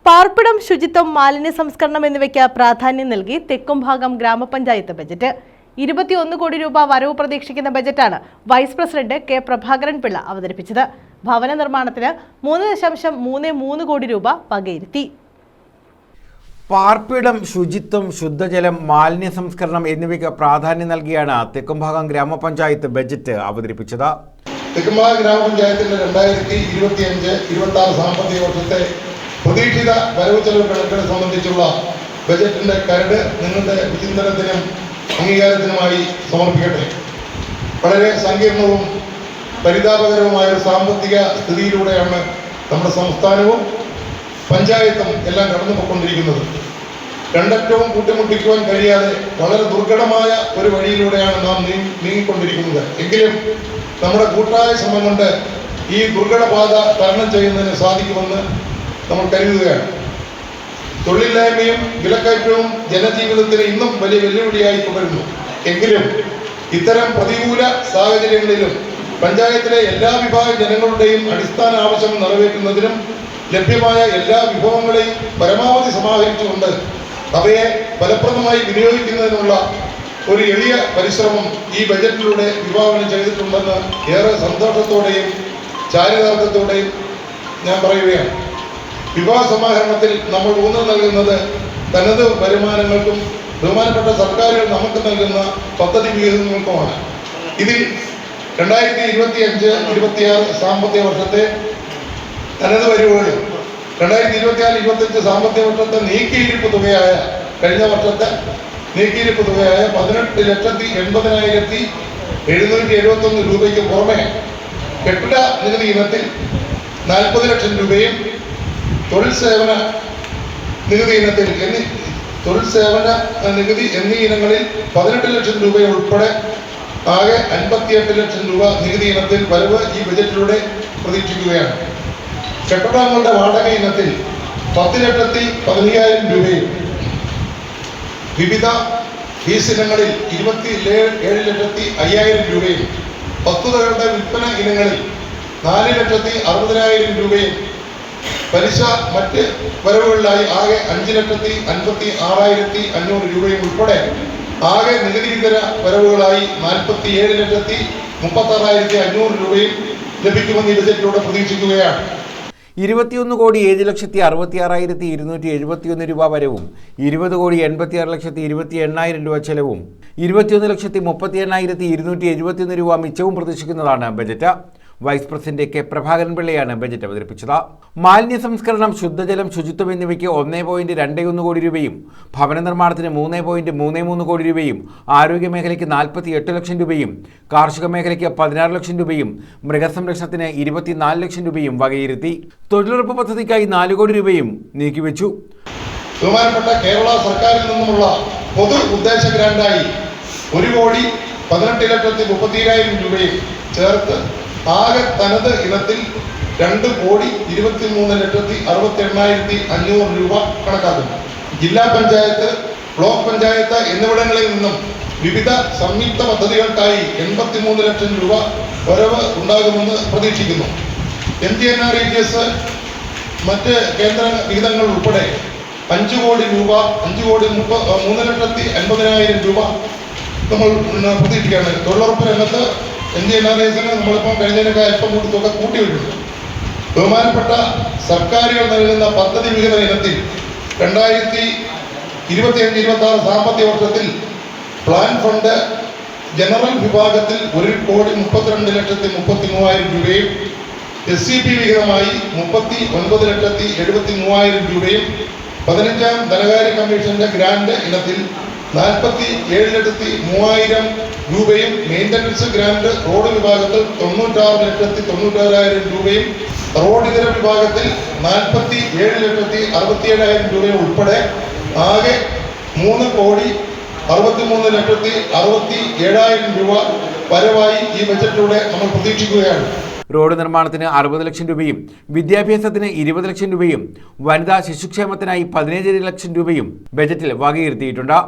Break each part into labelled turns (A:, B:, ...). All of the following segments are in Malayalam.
A: പാർപ്പിടം, ശുചിത്വം, മാലിന്യ സംസ്കരണം എന്നിവയ്ക്ക് പ്രാധാന്യം നൽകി തെക്കുംഭാഗം ഗ്രാമപഞ്ചായത്ത് ബജറ്റ് 21 കോടി രൂപ വരവ് പ്രതീക്ഷിക്കുന്ന ബജറ്റാണ് vice president K Prabhakaran Pillai അവതരിപ്പിച്ചത്. ഭവന നിർമ്മാണത്തിന് 3.33 കോടി രൂപ വകയിരുത്തി.
B: പാർപ്പിടം, ശുചിത്വം, ശുദ്ധജലം, മാലിന്യ സംസ്കരണം എന്നിവയ്ക്ക് പ്രാധാന്യം നൽകിയാണ് തെക്കുംഭാഗം ഗ്രാമപഞ്ചായത്ത് ബജറ്റ് അവതരിപ്പിച്ചത്.
C: തെക്കുംഭാഗം ഗ്രാമപഞ്ചായത്തിന്റെ 2025-26 സാമ്പത്തിക വർഷത്തെ പ്രതീക്ഷിത വരവ് ചെലവ് കണക്കുകളെ സംബന്ധിച്ചുള്ള ബജറ്റിന്റെ കരട് നിങ്ങളുടെ വിചിന്തനത്തിനും അംഗീകാരത്തിനുമായി സമർപ്പിക്കട്ടെ. വളരെ സങ്കീർണവും പരിതാപകരവുമായ ഒരു സാമ്പത്തിക സ്ഥിതിയിലൂടെയാണ് നമ്മുടെ സംസ്ഥാനവും പഞ്ചായത്തും എല്ലാം കടന്നുപോയിക്കൊണ്ടിരിക്കുന്നത്. രണ്ടറ്റവും കൂട്ടിമുട്ടിക്കുവാൻ കഴിയാതെ വളരെ ദുർഘടമായ ഒരു വഴിയിലൂടെയാണ് നാം നീങ്ങിക്കൊണ്ടിരിക്കുന്നത്. എങ്കിലും നമ്മുടെ കൂട്ടായ ശ്രമം കൊണ്ട് ഈ ദുർഘടപാത തരണം ചെയ്യുന്നതിന് സാധിക്കുമെന്ന് നമ്മൾ കരുതുകയാണ്. തൊഴിലില്ലായ്മയും വിലക്കയറ്റവും ജനജീവിതത്തിന് ഇന്നും വലിയ വെല്ലുവിളിയായി തുടരുന്നു. എങ്കിലും ഇത്തരം പ്രതികൂല സാഹചര്യങ്ങളിലും പഞ്ചായത്തിലെ എല്ലാ വിഭാഗം ജനങ്ങളുടെയും അടിസ്ഥാന ആവശ്യം നിറവേറ്റുന്നതിനും ലഭ്യമായ എല്ലാ വിഭവങ്ങളെയും പരമാവധി സമാഹരിച്ചുകൊണ്ട് അവയെ ഫലപ്രദമായി വിനിയോഗിക്കുന്നതിനുള്ള ഒരു എളിയ പരിശ്രമം ഈ ബജറ്റിലൂടെ വിഭാവനം ചെയ്തിട്ടുണ്ടെന്ന് ഏറെ സന്തോഷത്തോടെയും ചാരിതാർത്ഥ്യത്തോടെയും ഞാൻ പറയുകയാണ്. വിഭവ സമാഹരണത്തിൽ നമ്മൾ ഊന്നൽ നൽകുന്നത് തനത് വരുമാനങ്ങൾക്കും ബഹുമാനപ്പെട്ട സർക്കാരുകൾ നമുക്ക് നൽകുന്ന പദ്ധതി വിഹിതങ്ങൾക്കുമാണ്. ഇതിൽ 2025-26 സാമ്പത്തിക വർഷത്തെ തനത് വരവുകളും 2024-25 സാമ്പത്തിക വർഷത്തെ നീക്കിയിരിപ്പ് തുകയായ കഴിഞ്ഞ വർഷത്തെ നീക്കിയിരിപ്പ് തുകയായ 18,80,771 രൂപയ്ക്ക് പുറമെ കെട്ടിട നികുതി ഇനത്തിൽ 40 ലക്ഷം രൂപയും തൊഴിൽ സേവന നികുതി ഇനത്തിൽ എന്നീ ഇനങ്ങളിൽ 18 ലക്ഷം രൂപ ഉൾപ്പെടെ ആകെ 58 ലക്ഷം രൂപ നികുതി ഇനത്തിൽ വരവ് ഈ ബജറ്റിലൂടെ പ്രതീക്ഷിക്കുകയാണ്. കെട്ടിടങ്ങളുടെ വാടക ഇനത്തിൽ 10,15,000 രൂപയും വിവിധ ഫീസ് ഇനങ്ങളിൽ 27,05,000 രൂപയും വസ്തുതകളുടെ വിൽപ്പന ഇനങ്ങളിൽ 4,60,000 രൂപയും പലിശ മറ്റ് വരവുകളിലായി ആകെ 5,56,500 രൂപയും ഉൾപ്പെടെ ആകെ നികുതിയിതര വരവുകളായി 47,36,500 രൂപയും ലഭിക്കുമെന്ന് ഈ ബജറ്റിലൂടെ പ്രതീക്ഷിക്കുകയാണ്.
B: 21,66,271 രൂപ വരവും 20,86,28,000 രൂപ ചെലവും 21,38,271 രൂപ മിച്ചവും പ്രതീക്ഷിക്കുന്നതാണ് budget. Vice president K Prabhakaran പിള്ളയാണ് ബജറ്റ് അവതരിപ്പിച്ചത്. മാലിന്യ സംസ്കരണം, ശുദ്ധജലം, ശുചിത്വം എന്നിവയ്ക്ക് 1.21 കോടി രൂപയും ഭവന നിർമ്മാണത്തിന് 3.33 കോടി രൂപയും ആരോഗ്യ മേഖലയ്ക്ക് 48 ലക്ഷം രൂപയും കാർഷിക മേഖലയ്ക്ക് 16 ലക്ഷം രൂപയും മൃഗസംരക്ഷണത്തിന് 24 ലക്ഷം രൂപയും വകയിരുത്തി. തൊഴിലുറപ്പ് പദ്ധതിക്കായി 4 കോടി രൂപയും നീക്കിവെച്ചു.
C: ബഹുമാനപ്പെട്ട കേരള സർക്കാരിൽ നിന്നുമുള്ള പൊതു ഉദ്ദേശ ഗ്രാന്റായി 1,18,30,000 രൂപയും ചേർത്ത് ആകെ തനത് ഇനത്തിൽ 2,23,68,500 രൂപ കണക്കാക്കുന്നു. ജില്ലാ പഞ്ചായത്ത്, ബ്ലോക്ക് പഞ്ചായത്ത് എന്നിവിടങ്ങളിൽ നിന്നും വിവിധ സംയുക്ത പദ്ധതികൾക്കായി 83 ലക്ഷം രൂപ വരവ് ഉണ്ടാകുമെന്ന് പ്രതീക്ഷിക്കുന്നു. NGNREGS മറ്റ് കേന്ദ്ര വിഹിതങ്ങൾ ഉൾപ്പെടെ 5 കോടി രൂപ 3,50,000 രൂപ നമ്മൾ പ്രതീക്ഷിക്കുകയാണ്. തൊഴിലുറപ്പ് രംഗത്ത് NGNREGSന് നമ്മളിപ്പം കഴിഞ്ഞതിനൊക്കെ അല്പം കൂടി തുക കൂട്ടിയിട്ടുണ്ട്. ബഹുമാനപ്പെട്ട സർക്കാരുകൾ നൽകുന്ന പദ്ധതി വിഹിത ഇനത്തിൽ 2025-26 സാമ്പത്തിക വർഷത്തിൽ പ്ലാൻ ഫണ്ട് ജനറൽ വിഭാഗത്തിൽ 1,32,33,000 രൂപയും SCP വിഹിതമായി 39,73,000 രൂപയും 15ാം ധനകാര്യ കമ്മീഷന്റെ ഗ്രാന്റ് ഇനത്തിൽ 47,03,000 രൂപയും മെയിൻ്റനൻസ് ഗ്രാന്റ് റോഡ് വിഭാഗത്തിൽ 96,96,000 രൂപയും റോഡ് ഇതര വിഭാഗത്തിൽ 47,67,000 രൂപയും ഉൾപ്പെടെ ആകെ 3,63,67,000 രൂപ വരവായി ഈ ബജറ്റിലൂടെ നമ്മൾ പ്രതീക്ഷിക്കുകയാണ്.
B: റോഡ് നിർമ്മാണത്തിന് 60 ലക്ഷം രൂപയും വിദ്യാഭ്യാസത്തിന് 20 ലക്ഷം രൂപയും വനിതാ ശിശുക്ഷേമത്തിനായി 17 ലക്ഷം രൂപയും ബജറ്റിൽ വകയിരുത്തിയിട്ടുണ്ട്.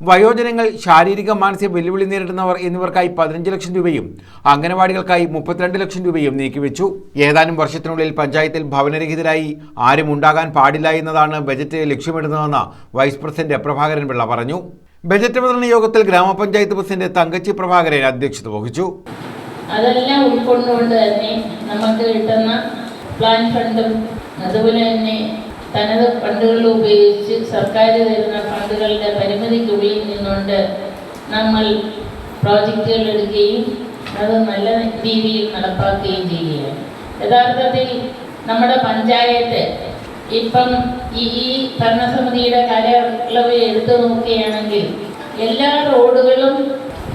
B: വയോജനങ്ങൾ, ശാരീരിക മാനസിക വെല്ലുവിളി നേരിടുന്നവർ എന്നിവർക്കായി 15 ലക്ഷം രൂപയും അംഗനവാടികൾക്കായി 32 ലക്ഷം രൂപയും നീക്കിവെച്ചു. ഏതാനും വർഷത്തിനുള്ളിൽ പഞ്ചായത്തിൽ ഭവനരഹിതരായി ആരും ഉണ്ടാകാൻ പാടില്ല എന്നതാണ് ബജറ്റ് ലക്ഷ്യമിടുന്നതെന്ന് വൈസ് പ്രസിഡന്റ് പ്രഭാകരൻ പിള്ള പറഞ്ഞു. ബജറ്റ് അവതരണ യോഗത്തിൽ ഗ്രാമപഞ്ചായത്ത് പ്രസിഡന്റ് തങ്കച്ചി പ്രഭാകരൻ അധ്യക്ഷത വഹിച്ചു.
D: അതെല്ലാം ഉൾക്കൊണ്ടുകൊണ്ട് തന്നെ നമുക്ക് കിട്ടുന്ന പ്ലാൻ ഫണ്ടും അതുപോലെ തന്നെ തനത് ഫണ്ടുകൾ ഉപയോഗിച്ച് സർക്കാർ തരുന്ന ഫണ്ടുകളുടെ പരിമിതിക്കുള്ളിൽ നിന്നുകൊണ്ട് നമ്മൾ പ്രോജക്റ്റുകൾ എടുക്കുകയും അത് നല്ല രീതിയിൽ നടപ്പാക്കുകയും ചെയ്യുകയാണ്. യഥാർത്ഥത്തിൽ നമ്മുടെ പഞ്ചായത്ത് ഇപ്പം ഈ ഭരണസമിതിയുടെ കാലയളവ് എടുത്തു നോക്കുകയാണെങ്കിൽ എല്ലാ റോഡുകളും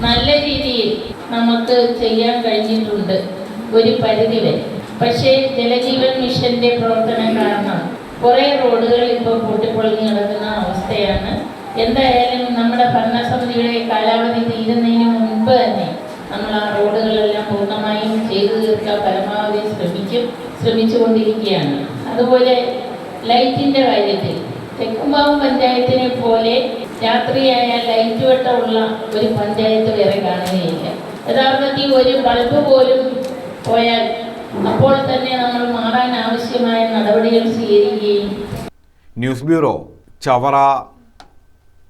D: നല്ല രീതിയിൽ നമുക്ക് ചെയ്യാൻ കഴിഞ്ഞിട്ടുണ്ട് ഒരു പരിധി വരെ. പക്ഷേ ജലജീവൻ മിഷന്റെ പ്രവർത്തനം കാരണം കുറേ റോഡുകൾ ഇപ്പോൾ പൊട്ടിപ്പൊളിഞ്ഞ് കിടക്കുന്ന അവസ്ഥയാണ്. എന്തായാലും നമ്മുടെ ഭരണസമിതിയുടെ കാലാവധി തീരുന്നതിന് മുൻപ് തന്നെ നമ്മൾ ആ റോഡുകളെല്ലാം പൂർണ്ണമായും ചെയ്തു തീർക്കാൻ പരമാവധി ശ്രമിച്ചുകൊണ്ടിരിക്കുകയാണ്. അതുപോലെ ലൈറ്റിൻ്റെ കാര്യത്തിൽ തെക്കുംഭാഗം പഞ്ചായത്തിനെ പോലെ രാത്രിയായ ലൈറ്റ് വെട്ടമുള്ള ഒരു പഞ്ചായത്ത് വേറെ കാണുകയില്ല. യഥാർത്ഥത്തിൽ ഒരു ബൾബ് പോലും പോയാൽ അപ്പോൾ തന്നെ നമ്മൾ മാറാൻ ആവശ്യമായ നടപടികൾ സ്വീകരിക്കുകയും.
B: News bureau, Chavara.